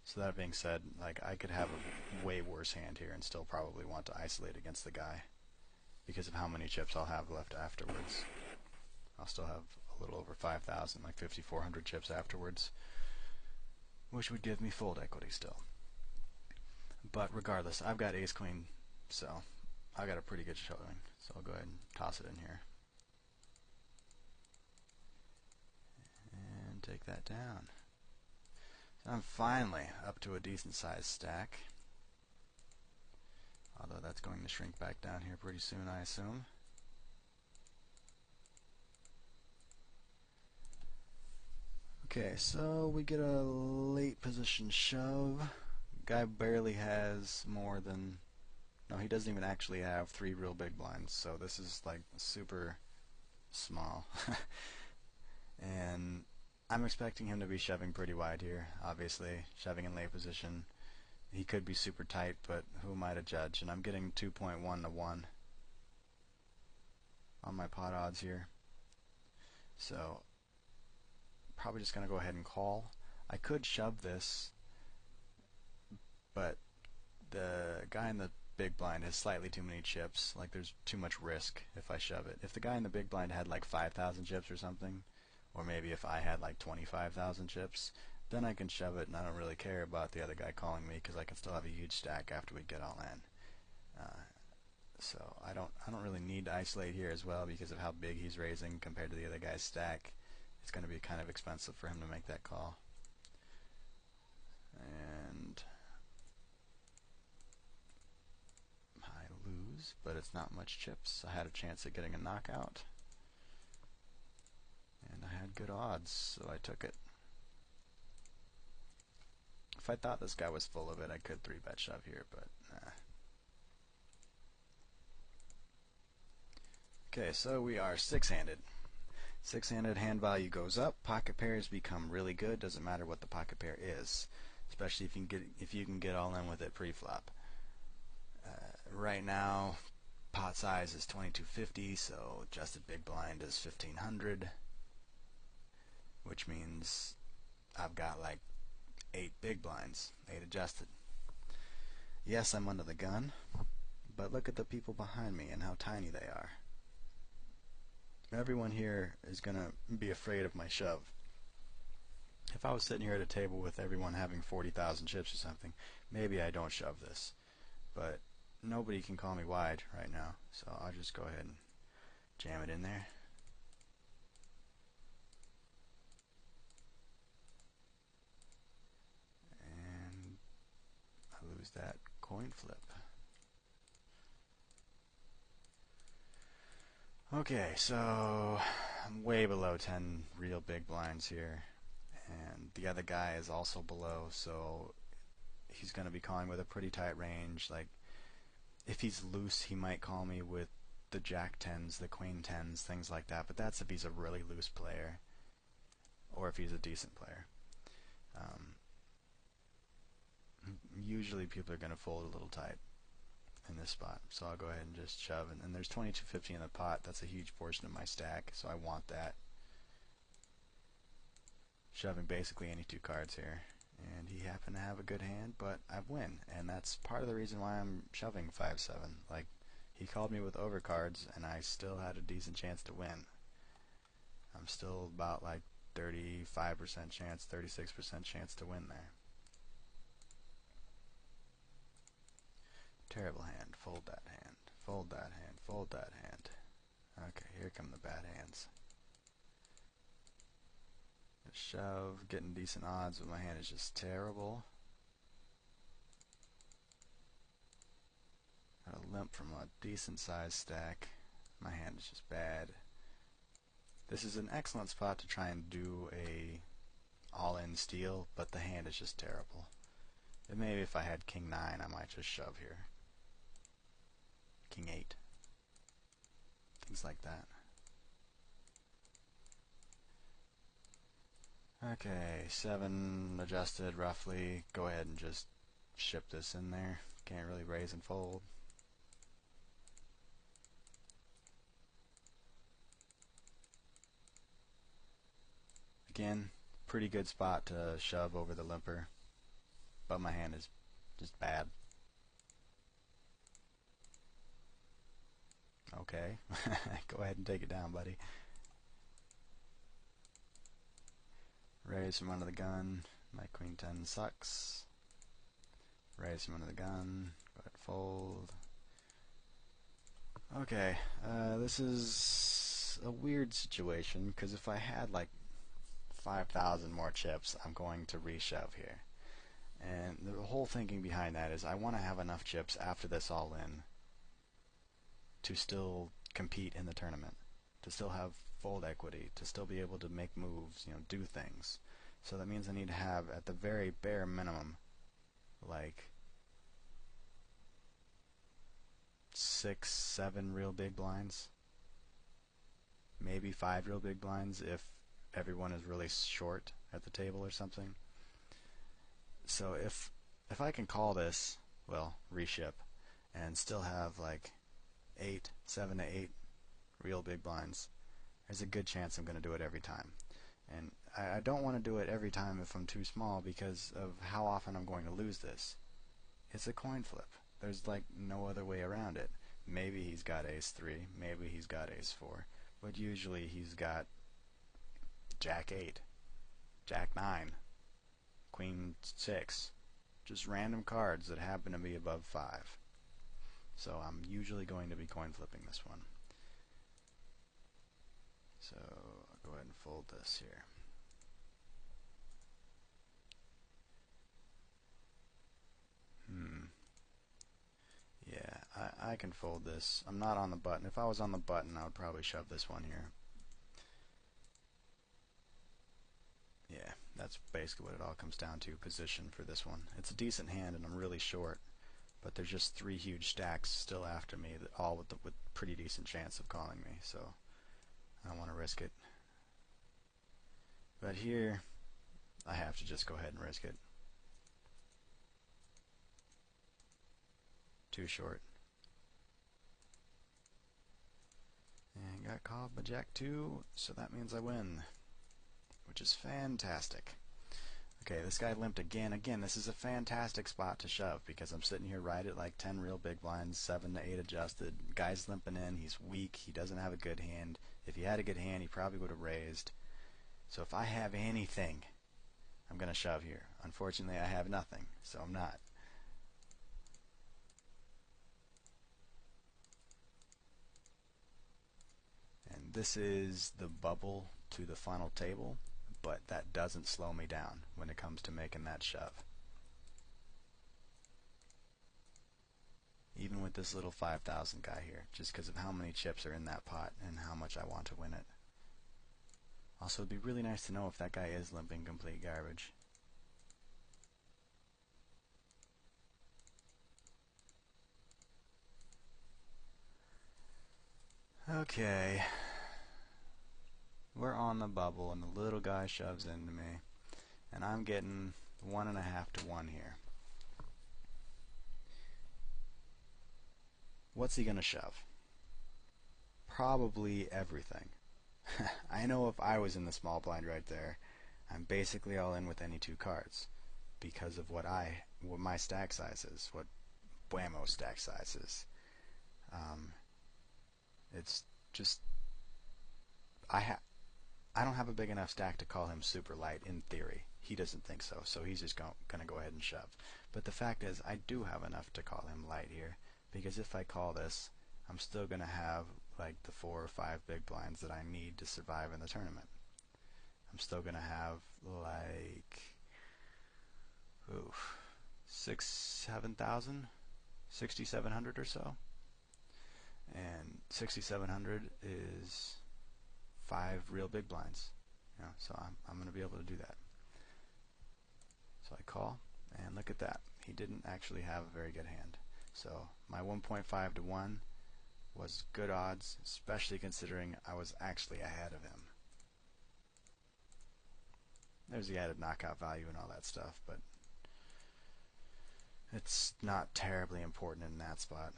So that being said, like I could have a way worse hand here and still probably want to isolate against the guy because of how many chips I'll have left afterwards. I'll still have a little over 5,000, like 5,400 chips afterwards, which would give me fold equity still. But regardless, I've got ace queen, so I got a pretty good showing. So I'll go ahead and toss it in here and take that down. So I'm finally up to a decent sized stack, although that's going to shrink back down here pretty soon, I assume. Okay, so we get a late position shove. Guy barely has more than... No, he doesn't even actually have 3 real big blinds, so this is like super small. And I'm expecting him to be shoving pretty wide here, obviously, shoving in late position. He could be super tight, but who am I to judge? And I'm getting 2.1 to 1 on my pot odds here. So probably just going to go ahead and call. I could shove this, but the guy in the big blind has slightly too many chips. Like there's too much risk if I shove it. If the guy in the big blind had like 5,000 chips or something, or maybe if I had like 25,000 chips, then I can shove it and I don't really care about the other guy calling me because I can still have a huge stack after we get all in. So I don't really need to isolate here as well because of how big he's raising compared to the other guy's stack. It's going to be kind of expensive for him to make that call. And I lose, but it's not much chips. I had a chance at getting a knockout, and I had good odds, so I took it. If I thought this guy was full of it, I could 3-bet shove here, but nah. Okay, so we are six-handed. Six-handed hand value goes up. Pocket pairs become really good. Doesn't matter what the pocket pair is, especially if you can get all in with it pre-flop. Right now, pot size is 2250, so adjusted big blind is 1500, which means I've got like 8 big blinds, 8 adjusted. Yes, I'm under the gun, but look at the people behind me and how tiny they are. Everyone here is going to be afraid of my shove. If I was sitting here at a table with everyone having 40,000 chips or something, maybe I don't shove this. But nobody can call me wide right now, so I'll just go ahead and jam it in there. And I lose that coin flip. Okay, so I'm way below 10 real big blinds here, and the other guy is also below, so he's going to be calling with a pretty tight range. Like, if he's loose, he might call me with the jack 10s, the queen 10s, things like that, but that's if he's a really loose player, or if he's a decent player. Usually people are going to fold a little tight in this spot, so I'll go ahead and just shove, and there's 2250 in the pot. That's a huge portion of my stack, so I want that. Shoving basically any 2 cards here, and he happened to have a good hand, but I win, and that's part of the reason why I'm shoving 5-7. Like, he called me with overcards, and I still had a decent chance to win. I'm still about like 35% chance, 36% chance to win there. Terrible hand. Fold that hand. Fold that hand. Fold that hand. Okay, here come the bad hands. A shove, getting decent odds, but my hand is just terrible. Got a limp from a decent sized stack. My hand is just bad. This is an excellent spot to try and do a all-in steal, but the hand is just terrible. And maybe if I had king 9, I might just shove here. King 8. Things like that. Okay, 7 adjusted roughly. Go ahead and just ship this in there. Can't really raise and fold. Again, pretty good spot to shove over the limper. but my hand is just bad. Okay, go ahead and take it down, buddy. Raise from under the gun. My queen 10 sucks. Raise from under the gun. Go ahead, fold. Okay, this is a weird situation because if I had like 5,000 more chips, I'm going to reshove here. And the whole thinking behind that is I want to have enough chips after this all in to still compete in the tournament, to still have fold equity, to still be able to make moves, do things. So that means I need to have, at the very bare minimum, like 6, 7 real big blinds, maybe 5 real big blinds if everyone is really short at the table or something. So if I can call this, well, reship, and still have like 7 to 8 real big blinds, there's a good chance I'm going to do it every time. And I don't want to do it every time if I'm too small because of how often I'm going to lose this. It's a coin flip. There's like no other way around it. Maybe he's got ace 3, maybe he's got ace 4, but usually he's got jack 8, jack 9, queen 6, just random cards that happen to be above 5. So I'm usually going to be coin flipping this one. So I'll go ahead and fold this here. Yeah, I can fold this. I'm not on the button. If I was on the button, I would probably shove this one here. Yeah, that's basically what it all comes down to, position for this one. It's a decent hand and I'm really short, but there's just 3 huge stacks still after me, that all with pretty decent chance of calling me, so I don't want to risk it. But here, I have to just go ahead and risk it. Too short. And got called by jack 2, so that means I win, which is fantastic. Okay, this guy limped again. Again, this is a fantastic spot to shove because I'm sitting here right at like 10 real big blinds, 7 to 8 adjusted. Guy's limping in. He's weak. He doesn't have a good hand. If he had a good hand, he probably would have raised. So if I have anything, I'm going to shove here. Unfortunately, I have nothing, so I'm not. And this is the bubble to the final table, but that doesn't slow me down when it comes to making that shove. Even with this little 5,000 guy here, just because of how many chips are in that pot and how much I want to win it. Also, it'd be really nice to know if that guy is limping complete garbage. Okay. We're on the bubble, and the little guy shoves into me. And I'm getting 1.5 to 1 here. What's he going to shove? Probably everything. I know if I was in the small blind right there, I'm basically all in with any 2 cards because of what my stack size is, what Bwammo stack size is. It's just I don't have a big enough stack to call him super light in theory. He doesn't think so, so he's just going to go ahead and shove. But the fact is, I do have enough to call him light here, because if I call this, I'm still going to have like the 4 or 5 big blinds that I need to survive in the tournament. I'm still going to have like 7,000, 6,700 or so. And 6,700 is 5 real big blinds. So I'm going to be able to do that. So I call, and look at that. He didn't actually have a very good hand. So my 1.5 to 1 was good odds, especially considering I was actually ahead of him. There's the added knockout value and all that stuff, but it's not terribly important in that spot.